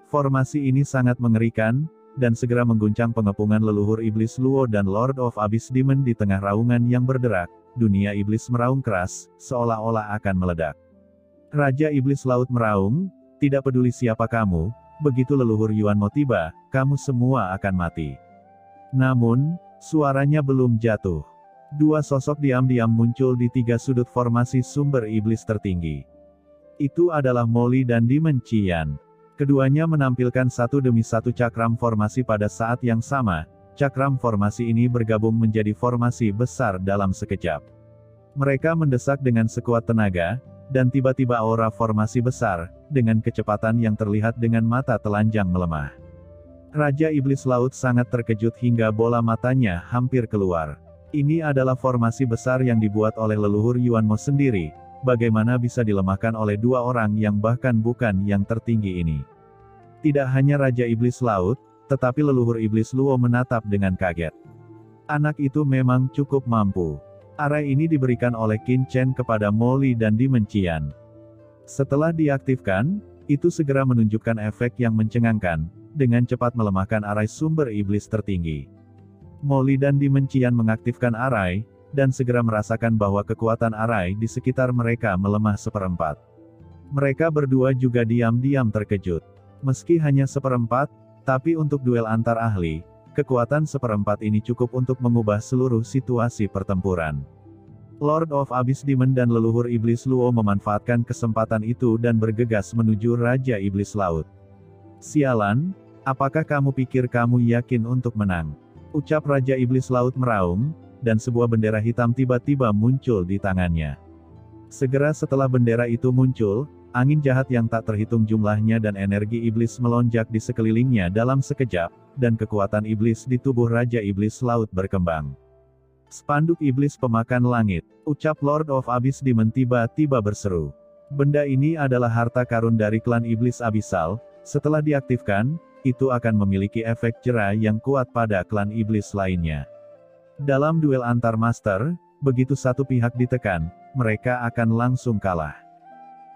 Formasi ini sangat mengerikan, dan segera mengguncang pengepungan leluhur iblis Luo dan Lord of Abyss Demon di tengah raungan yang berderak. Dunia iblis meraung keras, seolah-olah akan meledak. Raja Iblis Laut meraung, "Tidak peduli siapa kamu, begitu leluhur Yuanmo tiba, kamu semua akan mati." Namun, suaranya belum jatuh. Dua sosok diam-diam muncul di tiga sudut formasi sumber iblis tertinggi. Itu adalah Molly dan Demon Qian. Keduanya menampilkan satu demi satu cakram formasi pada saat yang sama. Cakram formasi ini bergabung menjadi formasi besar dalam sekejap. Mereka mendesak dengan sekuat tenaga, dan tiba-tiba aura formasi besar, dengan kecepatan yang terlihat dengan mata telanjang melemah. Raja Iblis Laut sangat terkejut hingga bola matanya hampir keluar. Ini adalah formasi besar yang dibuat oleh leluhur Yuanmo sendiri. Bagaimana bisa dilemahkan oleh dua orang yang bahkan bukan yang tertinggi ini? Tidak hanya Raja Iblis Laut, tetapi leluhur Iblis Luo menatap dengan kaget. Anak itu memang cukup mampu. Arai ini diberikan oleh Qin Chen kepada Molly dan Demon Qian. Setelah diaktifkan, itu segera menunjukkan efek yang mencengangkan, dengan cepat melemahkan arai sumber iblis tertinggi. Molly dan Demon Qian mengaktifkan arai, dan segera merasakan bahwa kekuatan arai di sekitar mereka melemah seperempat. Mereka berdua juga diam-diam terkejut. Meski hanya seperempat, tapi untuk duel antar ahli, kekuatan seperempat ini cukup untuk mengubah seluruh situasi pertempuran. Lord of Abyss Demon dan leluhur Iblis Luo memanfaatkan kesempatan itu dan bergegas menuju Raja Iblis Laut. "Sialan, apakah kamu pikir kamu yakin untuk menang?" ucap Raja Iblis Laut meraung, dan sebuah bendera hitam tiba-tiba muncul di tangannya. Segera setelah bendera itu muncul, angin jahat yang tak terhitung jumlahnya dan energi iblis melonjak di sekelilingnya dalam sekejap, dan kekuatan iblis di tubuh Raja Iblis Laut berkembang. "Spanduk Iblis Pemakan Langit," ucap Lord of Abyss Demon tiba-tiba berseru. Benda ini adalah harta karun dari klan Iblis Abisal. Setelah diaktifkan, itu akan memiliki efek jera yang kuat pada klan iblis lainnya. Dalam duel antar master, begitu satu pihak ditekan, mereka akan langsung kalah.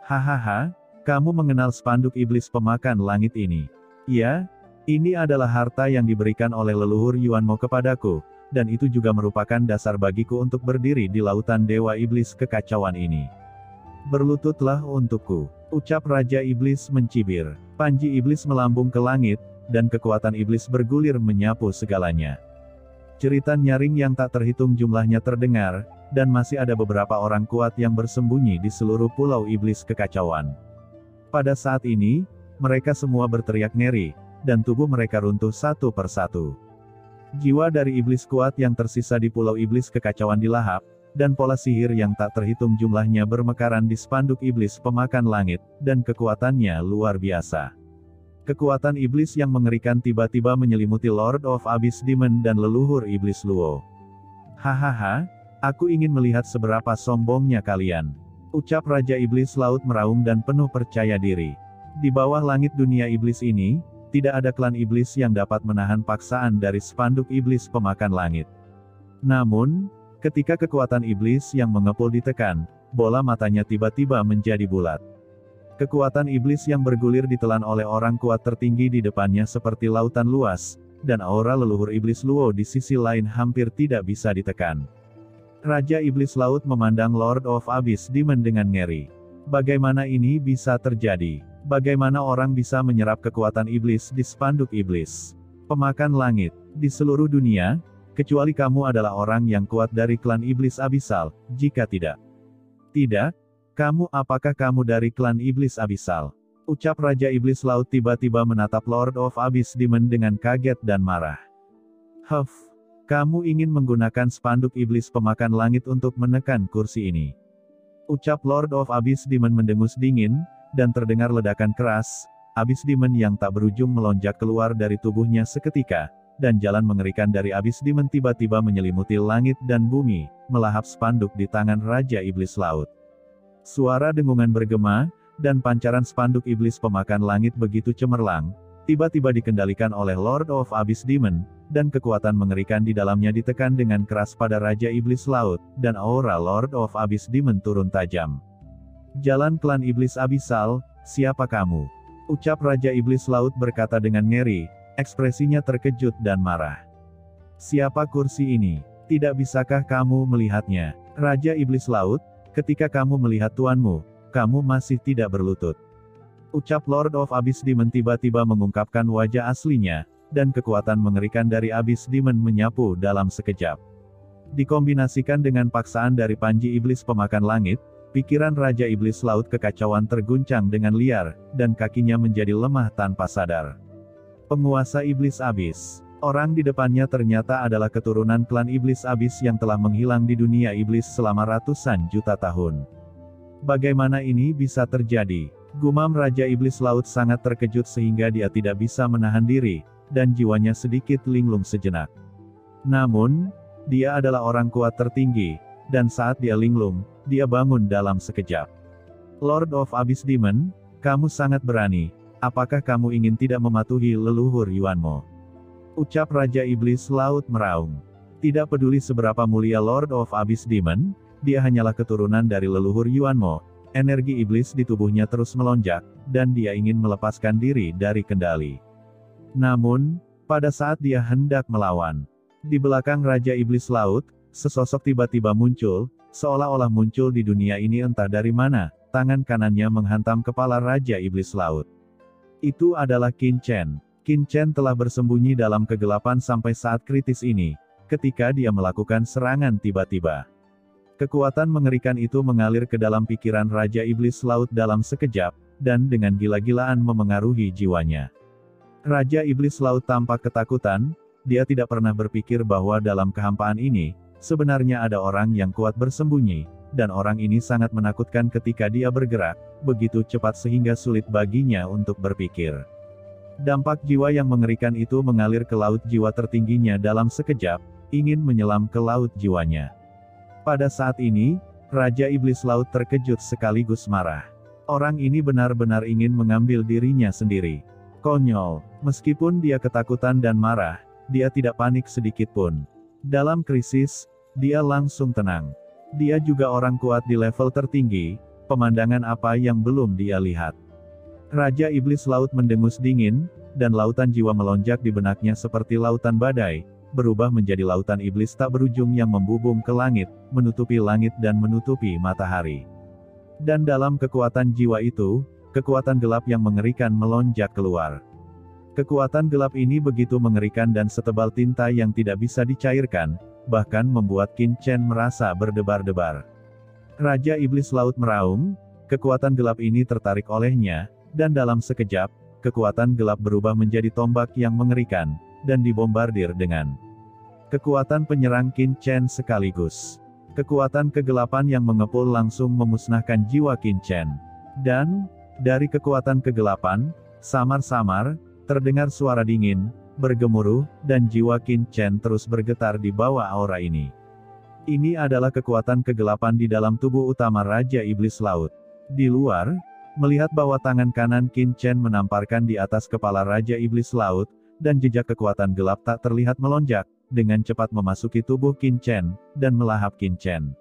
"Hahaha, kamu mengenal spanduk iblis pemakan langit ini?" "Ya, ini adalah harta yang diberikan oleh leluhur Yuanmo kepadaku, dan itu juga merupakan dasar bagiku untuk berdiri di lautan dewa iblis kekacauan ini. Berlututlah untukku," ucap Raja Iblis mencibir. Panji iblis melambung ke langit, dan kekuatan iblis bergulir menyapu segalanya. Jeritan nyaring yang tak terhitung jumlahnya terdengar, dan masih ada beberapa orang kuat yang bersembunyi di seluruh pulau iblis kekacauan. Pada saat ini, mereka semua berteriak ngeri, dan tubuh mereka runtuh satu persatu. Jiwa dari iblis kuat yang tersisa di pulau iblis kekacauan dilahap, dan pola sihir yang tak terhitung jumlahnya bermekaran di spanduk iblis pemakan langit, dan kekuatannya luar biasa. Kekuatan iblis yang mengerikan tiba-tiba menyelimuti Lord of Abyss Demon dan leluhur Iblis Luo. "Hahaha, aku ingin melihat seberapa sombongnya kalian," ucap Raja Iblis Laut meraung dan penuh percaya diri. Di bawah langit dunia iblis ini, tidak ada klan iblis yang dapat menahan paksaan dari spanduk iblis pemakan langit. Namun, ketika kekuatan iblis yang mengepul ditekan, bola matanya tiba-tiba menjadi bulat. Kekuatan iblis yang bergulir ditelan oleh orang kuat tertinggi di depannya seperti lautan luas, dan aura leluhur Iblis Luo di sisi lain hampir tidak bisa ditekan. Raja Iblis Laut memandang Lord of Abyss Demon dengan ngeri. Bagaimana ini bisa terjadi? Bagaimana orang bisa menyerap kekuatan iblis di spanduk iblis pemakan langit? Di seluruh dunia, kecuali kamu adalah orang yang kuat dari klan iblis abisal, jika tidak. "Tidak? Apakah kamu dari klan iblis abisal?" ucap Raja Iblis Laut tiba-tiba menatap Lord of Abyss Demon dengan kaget dan marah. "Huff, kamu ingin menggunakan spanduk iblis pemakan langit untuk menekan kursi ini?" ucap Lord of Abyss Demon mendengus dingin, dan terdengar ledakan keras. Abyss Demon yang tak berujung melonjak keluar dari tubuhnya seketika, dan jalan mengerikan dari Abyss Demon tiba-tiba menyelimuti langit dan bumi, melahap spanduk di tangan Raja Iblis Laut. Suara dengungan bergema, dan pancaran spanduk iblis pemakan langit begitu cemerlang, tiba-tiba dikendalikan oleh Lord of Abyss Demon, dan kekuatan mengerikan di dalamnya ditekan dengan keras pada Raja Iblis Laut, dan aura Lord of Abyss Demon turun tajam. "Jalan klan iblis abisal, siapa kamu?" Ucap Raja Iblis Laut berkata dengan ngeri, ekspresinya terkejut dan marah. Siapa kursi ini? Tidak bisakah kamu melihatnya? Raja Iblis Laut, ketika kamu melihat tuanmu, kamu masih tidak berlutut. Ucap Lord of Abyss Demon tiba-tiba mengungkapkan wajah aslinya, dan kekuatan mengerikan dari Abyss Demon menyapu dalam sekejap. Dikombinasikan dengan paksaan dari panji iblis pemakan langit, pikiran Raja Iblis Laut kekacauan terguncang dengan liar, dan kakinya menjadi lemah tanpa sadar. Penguasa Iblis Abyss. Orang di depannya ternyata adalah keturunan klan Iblis Abyss yang telah menghilang di dunia iblis selama ratusan juta tahun. Bagaimana ini bisa terjadi? Gumam Raja Iblis Laut sangat terkejut sehingga dia tidak bisa menahan diri, dan jiwanya sedikit linglung sejenak. Namun, dia adalah orang kuat tertinggi, dan saat dia linglung, dia bangun dalam sekejap. Lord of Abyss Demon, kamu sangat berani. Apakah kamu ingin tidak mematuhi leluhur Yuanmo? Ucap Raja Iblis Laut meraung. Tidak peduli seberapa mulia Lord of Abyss Demon, dia hanyalah keturunan dari leluhur Yuanmo. Energi iblis di tubuhnya terus melonjak, dan dia ingin melepaskan diri dari kendali. Namun, pada saat dia hendak melawan, di belakang Raja Iblis Laut, sesosok tiba-tiba muncul, seolah-olah muncul di dunia ini entah dari mana, tangan kanannya menghantam kepala Raja Iblis Laut. Itu adalah Qin Chen. Qin Chen telah bersembunyi dalam kegelapan sampai saat kritis ini, ketika dia melakukan serangan tiba-tiba. Kekuatan mengerikan itu mengalir ke dalam pikiran Raja Iblis Laut dalam sekejap, dan dengan gila-gilaan memengaruhi jiwanya. Raja Iblis Laut tampak ketakutan, dia tidak pernah berpikir bahwa dalam kehampaan ini, sebenarnya ada orang yang kuat bersembunyi, dan orang ini sangat menakutkan ketika dia bergerak, begitu cepat sehingga sulit baginya untuk berpikir. Dampak jiwa yang mengerikan itu mengalir ke laut jiwa tertingginya dalam sekejap, ingin menyelam ke laut jiwanya. Pada saat ini, Raja Iblis Laut terkejut sekaligus marah. Orang ini benar-benar ingin mengambil dirinya sendiri. Konyol, meskipun dia ketakutan dan marah, dia tidak panik sedikit pun. Dalam krisis, dia langsung tenang. Dia juga orang kuat di level tertinggi, pemandangan apa yang belum dia lihat. Raja Iblis Laut mendengus dingin, dan lautan jiwa melonjak di benaknya seperti lautan badai, berubah menjadi lautan iblis tak berujung yang membubung ke langit, menutupi langit dan menutupi matahari. Dan dalam kekuatan jiwa itu, kekuatan gelap yang mengerikan melonjak keluar. Kekuatan gelap ini begitu mengerikan dan setebal tinta yang tidak bisa dicairkan, bahkan membuat Qin Chen merasa berdebar-debar. Raja Iblis Laut meraung, kekuatan gelap ini tertarik olehnya, dan dalam sekejap, kekuatan gelap berubah menjadi tombak yang mengerikan, dan dibombardir dengan kekuatan penyerang Qin Chen sekaligus. Kekuatan kegelapan yang mengepul langsung memusnahkan jiwa Qin Chen. Dan, dari kekuatan kegelapan, samar-samar, terdengar suara dingin, bergemuruh, dan jiwa Qin Chen terus bergetar di bawah aura ini. Ini adalah kekuatan kegelapan di dalam tubuh utama Raja Iblis Laut. Di luar, melihat bahwa tangan kanan Qin Chen menamparkan di atas kepala Raja Iblis Laut, dan jejak kekuatan gelap tak terlihat melonjak, dengan cepat memasuki tubuh Qin Chen, dan melahap Qin Chen.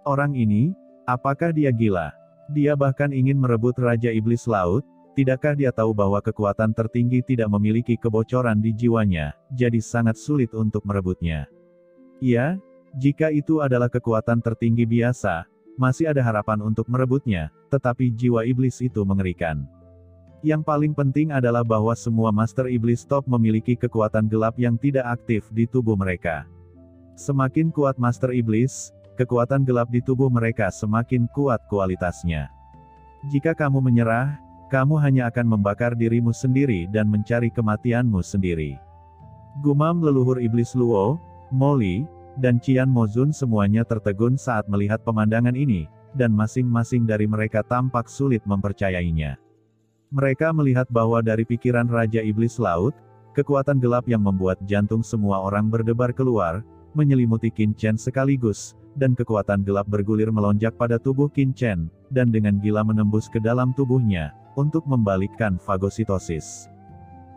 Orang ini, apakah dia gila? Dia bahkan ingin merebut Raja Iblis Laut, tidakkah dia tahu bahwa kekuatan tertinggi tidak memiliki kebocoran di jiwanya, jadi sangat sulit untuk merebutnya. Ya, jika itu adalah kekuatan tertinggi biasa, masih ada harapan untuk merebutnya, tetapi jiwa iblis itu mengerikan. Yang paling penting adalah bahwa semua Master Iblis Top memiliki kekuatan gelap yang tidak aktif di tubuh mereka. Semakin kuat Master Iblis, kekuatan gelap di tubuh mereka semakin kuat kualitasnya. Jika kamu menyerah, kamu hanya akan membakar dirimu sendiri dan mencari kematianmu sendiri. Gumam leluhur Iblis Luo, Molly, dan Qian Mozun semuanya tertegun saat melihat pemandangan ini, dan masing-masing dari mereka tampak sulit mempercayainya. Mereka melihat bahwa dari pikiran Raja Iblis Laut, kekuatan gelap yang membuat jantung semua orang berdebar keluar, menyelimuti Qin Chen sekaligus, dan kekuatan gelap bergulir melonjak pada tubuh Qin Chen, dan dengan gila menembus ke dalam tubuhnya, untuk membalikkan fagositosis.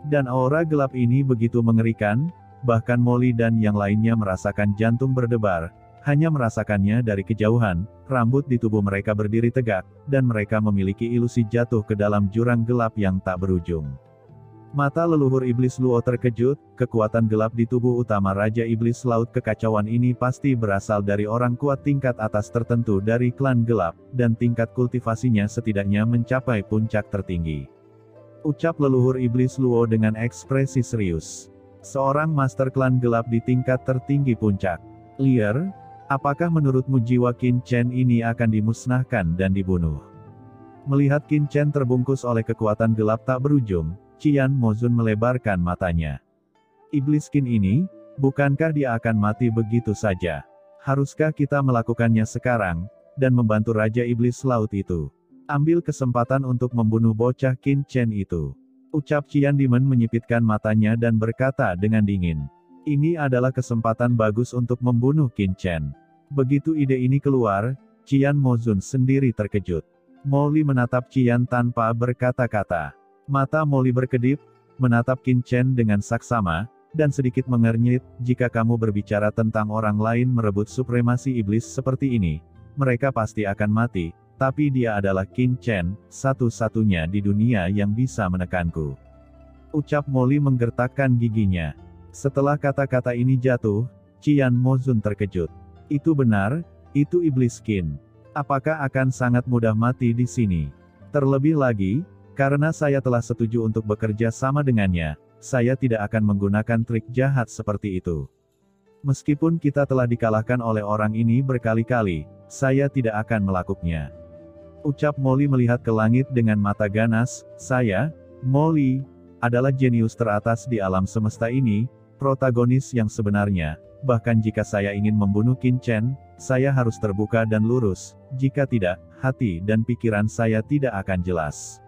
Dan aura gelap ini begitu mengerikan, bahkan Molly dan yang lainnya merasakan jantung berdebar, Hanya merasakannya dari kejauhan, rambut di tubuh mereka berdiri tegak, dan mereka memiliki ilusi jatuh ke dalam jurang gelap yang tak berujung. Mata leluhur iblis Luo terkejut, kekuatan gelap di tubuh utama Raja Iblis Laut Kekacauan ini pasti berasal dari orang kuat tingkat atas tertentu dari klan gelap, dan tingkat kultivasinya setidaknya mencapai puncak tertinggi. Ucap leluhur iblis Luo dengan ekspresi serius. Seorang master klan gelap di tingkat tertinggi puncak. Liar, apakah menurutmu jiwa Qin Chen ini akan dimusnahkan dan dibunuh? Melihat Qin Chen terbungkus oleh kekuatan gelap tak berujung, Qian Mozun melebarkan matanya. Iblis Qin ini, bukankah dia akan mati begitu saja? Haruskah kita melakukannya sekarang, dan membantu Raja Iblis Laut itu? Ambil kesempatan untuk membunuh bocah Qin Chen itu. Ucap Qian Demon menyipitkan matanya dan berkata dengan dingin. Ini adalah kesempatan bagus untuk membunuh Qin Chen. Begitu ide ini keluar, Qian Mozun sendiri terkejut. Molly menatap Qian tanpa berkata-kata. Mata Molly berkedip, menatap Qin Chen dengan saksama, dan sedikit mengernyit. Jika kamu berbicara tentang orang lain merebut supremasi iblis seperti ini, mereka pasti akan mati. Tapi dia adalah Qin Chen, satu-satunya di dunia yang bisa menekanku. Ucap Molly menggertakkan giginya. Setelah kata-kata ini jatuh, Qian Mozun terkejut. Itu benar, itu iblis Qin. Apakah akan sangat mudah mati di sini? Terlebih lagi, karena saya telah setuju untuk bekerja sama dengannya, saya tidak akan menggunakan trik jahat seperti itu. Meskipun kita telah dikalahkan oleh orang ini berkali-kali, saya tidak akan melakukannya. Ucap Molly melihat ke langit dengan mata ganas. Saya, Molly, adalah jenius teratas di alam semesta ini, protagonis yang sebenarnya. Bahkan jika saya ingin membunuh Qin Chen, saya harus terbuka dan lurus. Jika tidak, hati dan pikiran saya tidak akan jelas.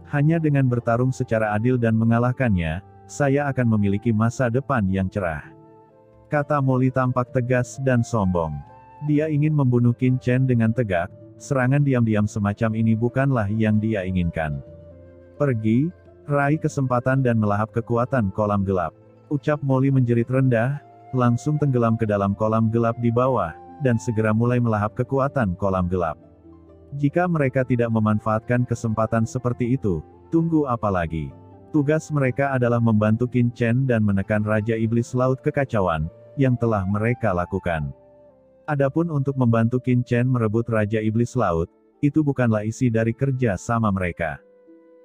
Hanya dengan bertarung secara adil dan mengalahkannya, saya akan memiliki masa depan yang cerah. Kata Molly tampak tegas dan sombong. Dia ingin membunuh Qin Chen dengan tegak. Serangan diam-diam semacam ini bukanlah yang dia inginkan. Pergi, raih kesempatan dan melahap kekuatan kolam gelap. Ucap Molly menjerit rendah, langsung tenggelam ke dalam kolam gelap di bawah, dan segera mulai melahap kekuatan kolam gelap. Jika mereka tidak memanfaatkan kesempatan seperti itu, tunggu apa lagi? Tugas mereka adalah membantu Qin Chen dan menekan Raja Iblis Laut Kekacauan, yang telah mereka lakukan. Adapun untuk membantu Qin Chen merebut Raja Iblis Laut, itu bukanlah isi dari kerja sama mereka.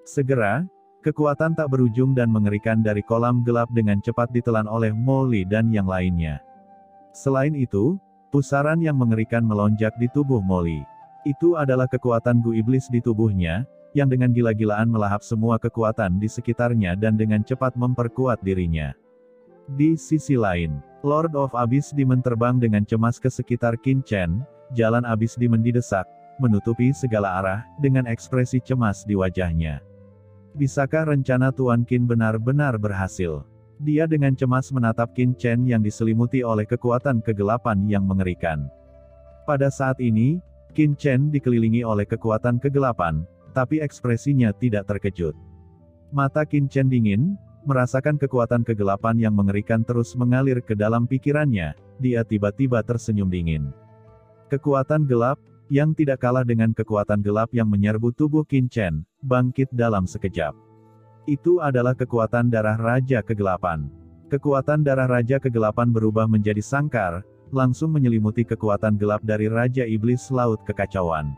Segera, kekuatan tak berujung dan mengerikan dari kolam gelap dengan cepat ditelan oleh Molly dan yang lainnya. Selain itu, pusaran yang mengerikan melonjak di tubuh Molly. Itu adalah kekuatan Gu Iblis di tubuhnya, yang dengan gila-gilaan melahap semua kekuatan di sekitarnya dan dengan cepat memperkuat dirinya. Di sisi lain, Lord of Abyss Demon terbang dengan cemas ke sekitar Qin Chen. Jalan Abyss Demon didesak, menutupi segala arah, dengan ekspresi cemas di wajahnya. Bisakah rencana Tuan Qin benar-benar berhasil? Dia dengan cemas menatap Qin Chen yang diselimuti oleh kekuatan kegelapan yang mengerikan. Pada saat ini, Qin Chen dikelilingi oleh kekuatan kegelapan, tapi ekspresinya tidak terkejut. Mata Qin Chen dingin, merasakan kekuatan kegelapan yang mengerikan terus mengalir ke dalam pikirannya. Dia tiba-tiba tersenyum dingin. Kekuatan gelap, yang tidak kalah dengan kekuatan gelap yang menyerbu tubuh Qin Chen, bangkit dalam sekejap. Itu adalah kekuatan darah Raja Kegelapan. Kekuatan darah Raja Kegelapan berubah menjadi sangkar, langsung menyelimuti kekuatan gelap dari Raja Iblis Laut Kekacauan.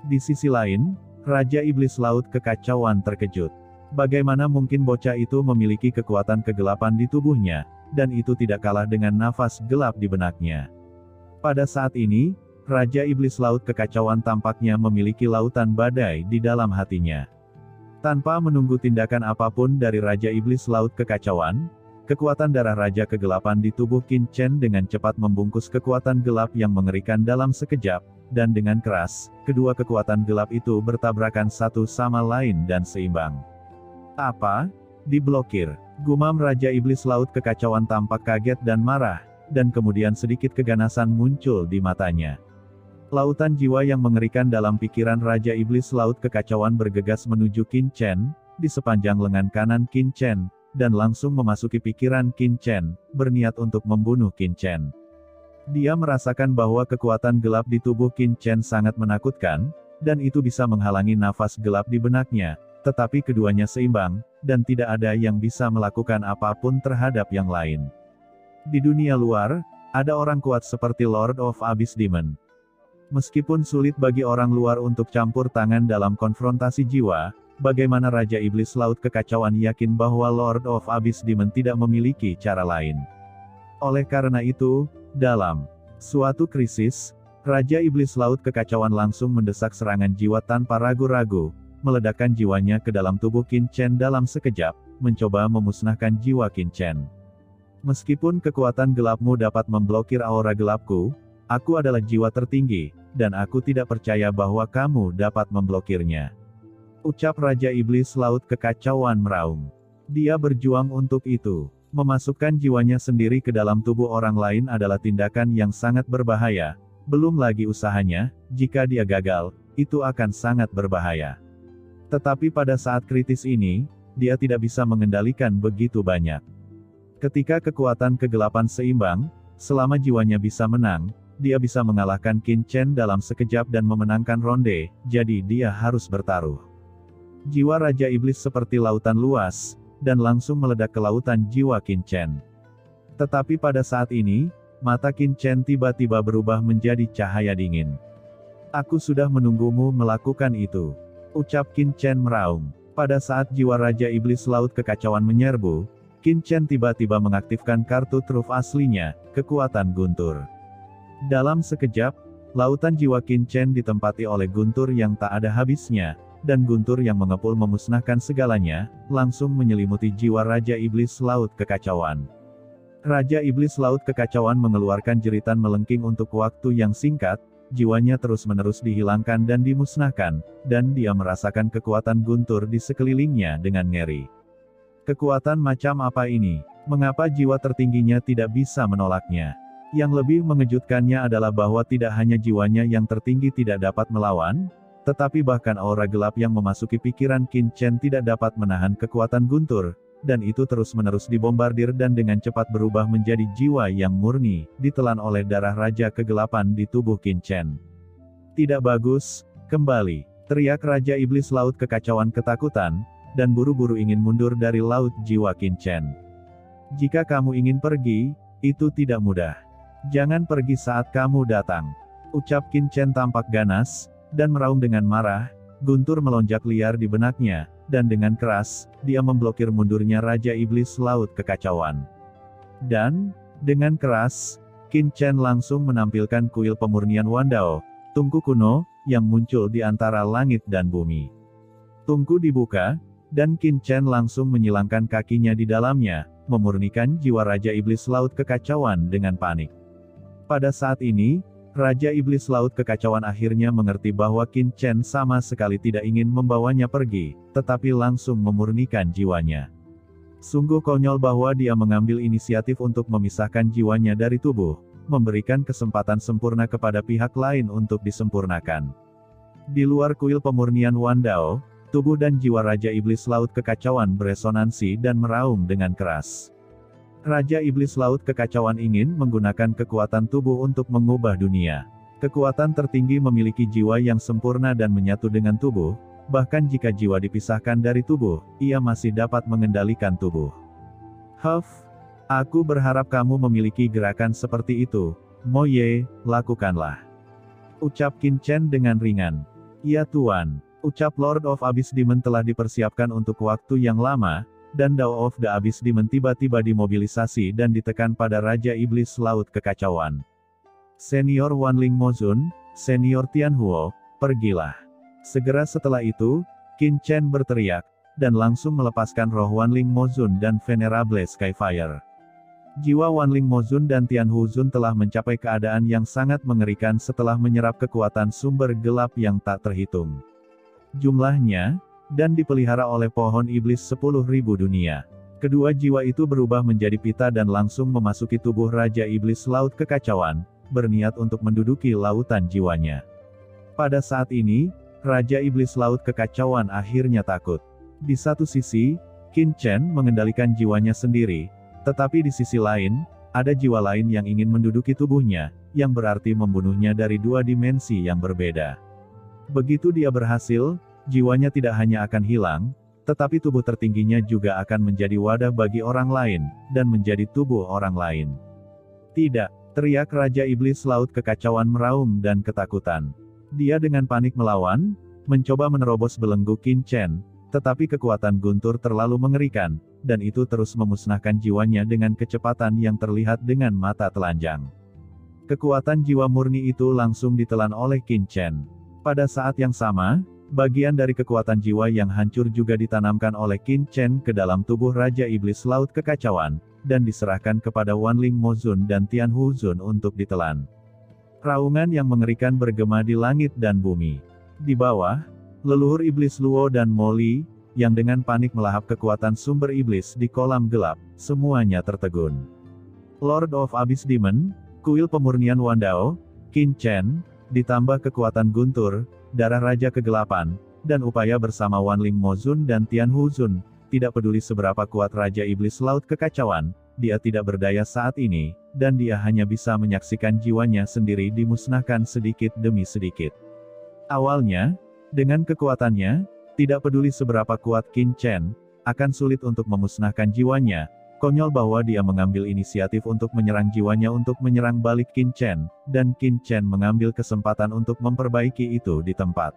Di sisi lain, Raja Iblis Laut Kekacauan terkejut. Bagaimana mungkin bocah itu memiliki kekuatan kegelapan di tubuhnya, dan itu tidak kalah dengan nafas gelap di benaknya. Pada saat ini, Raja Iblis Laut Kekacauan tampaknya memiliki lautan badai di dalam hatinya. Tanpa menunggu tindakan apapun dari Raja Iblis Laut Kekacauan, kekuatan darah Raja Kegelapan di tubuh Qin Chen dengan cepat membungkus kekuatan gelap yang mengerikan dalam sekejap, dan dengan keras, kedua kekuatan gelap itu bertabrakan satu sama lain dan seimbang. Apa? Diblokir. Gumam Raja Iblis Laut Kekacauan tampak kaget dan marah, dan kemudian sedikit keganasan muncul di matanya. Lautan jiwa yang mengerikan dalam pikiran Raja Iblis Laut Kekacauan bergegas menuju Qin Chen, di sepanjang lengan kanan Qin Chen, dan langsung memasuki pikiran Qin Chen, berniat untuk membunuh Qin Chen. Dia merasakan bahwa kekuatan gelap di tubuh Qin Chen sangat menakutkan, dan itu bisa menghalangi nafas gelap di benaknya, tetapi keduanya seimbang, dan tidak ada yang bisa melakukan apapun terhadap yang lain. Di dunia luar, ada orang kuat seperti Lord of Abyss Demon. Meskipun sulit bagi orang luar untuk campur tangan dalam konfrontasi jiwa, bagaimana Raja Iblis Laut Kekacauan yakin bahwa Lord of Abyss Demon tidak memiliki cara lain. Oleh karena itu, dalam suatu krisis, Raja Iblis Laut Kekacauan langsung mendesak serangan jiwa tanpa ragu-ragu, meledakkan jiwanya ke dalam tubuh Qin Chen dalam sekejap, mencoba memusnahkan jiwa Qin Chen. Meskipun kekuatan gelapmu dapat memblokir aura gelapku, aku adalah jiwa tertinggi, dan aku tidak percaya bahwa kamu dapat memblokirnya. Ucap Raja Iblis Laut Kekacauan meraung. Dia berjuang untuk itu. Memasukkan jiwanya sendiri ke dalam tubuh orang lain adalah tindakan yang sangat berbahaya. Belum lagi usahanya, jika dia gagal, itu akan sangat berbahaya. Tetapi pada saat kritis ini, dia tidak bisa mengendalikan begitu banyak. Ketika kekuatan kegelapan seimbang, selama jiwanya bisa menang, dia bisa mengalahkan Qin Chen dalam sekejap dan memenangkan ronde, jadi dia harus bertaruh. Jiwa Raja Iblis seperti lautan luas, dan langsung meledak ke lautan jiwa Qin Chen. Tetapi pada saat ini, mata Qin Chen tiba-tiba berubah menjadi cahaya dingin. Aku sudah menunggumu melakukan itu. Ucap Qin Chen meraung. Pada saat jiwa Raja Iblis Laut Kekacauan menyerbu, Qin Chen tiba-tiba mengaktifkan kartu truf aslinya, kekuatan guntur. Dalam sekejap, lautan jiwa Qin Chen ditempati oleh guntur yang tak ada habisnya, dan guntur yang mengepul memusnahkan segalanya, langsung menyelimuti jiwa Raja Iblis Laut Kekacauan. Raja Iblis Laut Kekacauan mengeluarkan jeritan melengking untuk waktu yang singkat, jiwanya terus-menerus dihilangkan dan dimusnahkan, dan dia merasakan kekuatan guntur di sekelilingnya dengan ngeri. Kekuatan macam apa ini? Mengapa jiwa tertingginya tidak bisa menolaknya? Yang lebih mengejutkannya adalah bahwa tidak hanya jiwanya yang tertinggi tidak dapat melawan, tetapi bahkan aura gelap yang memasuki pikiran Qin Chen tidak dapat menahan kekuatan guntur, dan itu terus-menerus dibombardir dan dengan cepat berubah menjadi jiwa yang murni, ditelan oleh darah Raja Kegelapan di tubuh Qin Chen. Tidak bagus, kembali, teriak Raja Iblis Laut Kekacauan ketakutan, dan buru-buru ingin mundur dari laut jiwa Qin Chen. Jika kamu ingin pergi, itu tidak mudah. Jangan pergi saat kamu datang. Ucap Qin Chen tampak ganas, dan meraung dengan marah, guntur melonjak liar di benaknya, dan dengan keras, dia memblokir mundurnya Raja Iblis Laut Kekacauan. Dan, dengan keras, Qin Chen langsung menampilkan kuil pemurnian Wandao, tungku kuno, yang muncul di antara langit dan bumi. Tungku dibuka, dan Qin Chen langsung menyilangkan kakinya di dalamnya, memurnikan jiwa Raja Iblis Laut Kekacauan dengan panik. Pada saat ini, Raja Iblis Laut Kekacauan akhirnya mengerti bahwa Qin Chen sama sekali tidak ingin membawanya pergi, tetapi langsung memurnikan jiwanya. Sungguh konyol bahwa dia mengambil inisiatif untuk memisahkan jiwanya dari tubuh, memberikan kesempatan sempurna kepada pihak lain untuk disempurnakan. Di luar kuil pemurnian Wandao, tubuh dan jiwa Raja Iblis Laut Kekacauan beresonansi dan meraung dengan keras. Raja Iblis Laut Kekacauan ingin menggunakan kekuatan tubuh untuk mengubah dunia. Kekuatan tertinggi memiliki jiwa yang sempurna dan menyatu dengan tubuh, bahkan jika jiwa dipisahkan dari tubuh, ia masih dapat mengendalikan tubuh. Aku berharap kamu memiliki gerakan seperti itu. Mo Ye, lakukanlah. Ucap Qin Chen dengan ringan. Ya Tuan. Ucap Lord of Abyss Demon telah dipersiapkan untuk waktu yang lama, dan Dao of the Abyss Demon tiba-tiba dimobilisasi dan ditekan pada Raja Iblis Laut Kekacauan. Senior Wanling Mozun, Senior Tianhuo, pergilah. Segera setelah itu, Qin Chen berteriak, dan langsung melepaskan roh Wanling Mozun dan Venerable Skyfire. Jiwa Wanling Mozun dan Tianhu Zun telah mencapai keadaan yang sangat mengerikan setelah menyerap kekuatan sumber gelap yang tak terhitung jumlahnya, dan dipelihara oleh pohon iblis 10.000 dunia. Kedua jiwa itu berubah menjadi pita dan langsung memasuki tubuh Raja Iblis Laut Kekacauan, berniat untuk menduduki lautan jiwanya. Pada saat ini, Raja Iblis Laut Kekacauan akhirnya takut. Di satu sisi, Qin Chen mengendalikan jiwanya sendiri, tetapi di sisi lain, ada jiwa lain yang ingin menduduki tubuhnya, yang berarti membunuhnya dari dua dimensi yang berbeda. Begitu dia berhasil, jiwanya tidak hanya akan hilang, tetapi tubuh tertingginya juga akan menjadi wadah bagi orang lain, dan menjadi tubuh orang lain. Tidak, teriak Raja Iblis Laut Kekacauan meraung dan ketakutan. Dia dengan panik melawan, mencoba menerobos belenggu Qin Chen, tetapi kekuatan guntur terlalu mengerikan, dan itu terus memusnahkan jiwanya dengan kecepatan yang terlihat dengan mata telanjang. Kekuatan jiwa murni itu langsung ditelan oleh Qin Chen. Pada saat yang sama, bagian dari kekuatan jiwa yang hancur juga ditanamkan oleh Qin Chen ke dalam tubuh Raja Iblis Laut Kekacauan, dan diserahkan kepada Wanling Mozun dan Tian Huzun untuk ditelan. Raungan yang mengerikan bergema di langit dan bumi. Di bawah, leluhur iblis Luo dan Moli, yang dengan panik melahap kekuatan sumber iblis di kolam gelap, semuanya tertegun. Lord of Abyss Demon, kuil pemurnian Wandao, Qin Chen, ditambah kekuatan guntur, darah Raja Kegelapan, dan upaya bersama Wanling Mozun dan Tian Huzun, tidak peduli seberapa kuat Raja Iblis Laut Kekacauan, dia tidak berdaya saat ini, dan dia hanya bisa menyaksikan jiwanya sendiri dimusnahkan sedikit demi sedikit. Awalnya, dengan kekuatannya, tidak peduli seberapa kuat Qin Chen, akan sulit untuk memusnahkan jiwanya. Konyol bahwa dia mengambil inisiatif untuk menyerang jiwanya untuk menyerang balik Qin Chen, dan Qin Chen mengambil kesempatan untuk memperbaiki itu di tempat.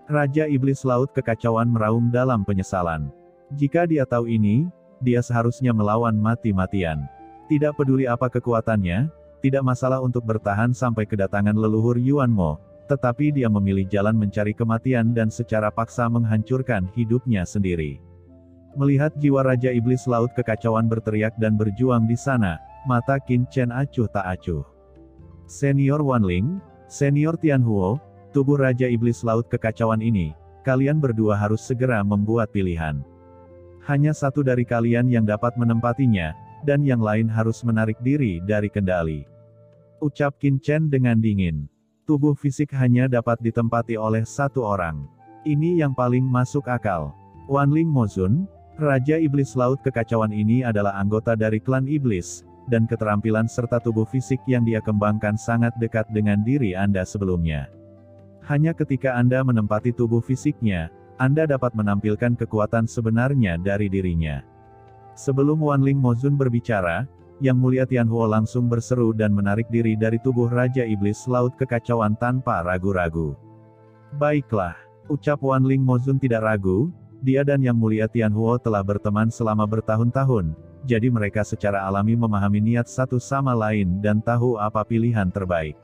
Raja Iblis Laut Kekacauan meraung dalam penyesalan. Jika dia tahu ini, dia seharusnya melawan mati-matian. Tidak peduli apa kekuatannya, tidak masalah untuk bertahan sampai kedatangan leluhur Yuan Mo, tetapi dia memilih jalan mencari kematian dan secara paksa menghancurkan hidupnya sendiri. Melihat jiwa Raja Iblis Laut Kekacauan berteriak dan berjuang di sana, mata Qin Chen acuh tak acuh. Senior Wanling, Senior Tian Huo, tubuh Raja Iblis Laut Kekacauan ini, kalian berdua harus segera membuat pilihan. Hanya satu dari kalian yang dapat menempatinya, dan yang lain harus menarik diri dari kendali. Ucap Qin Chen dengan dingin. Tubuh fisik hanya dapat ditempati oleh satu orang. Ini yang paling masuk akal. Wanling Mozun, Raja Iblis Laut Kekacauan ini adalah anggota dari klan Iblis, dan keterampilan serta tubuh fisik yang dia kembangkan sangat dekat dengan diri Anda sebelumnya. Hanya ketika Anda menempati tubuh fisiknya, Anda dapat menampilkan kekuatan sebenarnya dari dirinya. Sebelum Wanling Mozun berbicara, Yang Mulia Tian Huo langsung berseru dan menarik diri dari tubuh Raja Iblis Laut Kekacauan tanpa ragu-ragu. Baiklah, ucap Wanling Mozun tidak ragu, dia dan Yang Mulia Tian Huo telah berteman selama bertahun-tahun, jadi mereka secara alami memahami niat satu sama lain dan tahu apa pilihan terbaik.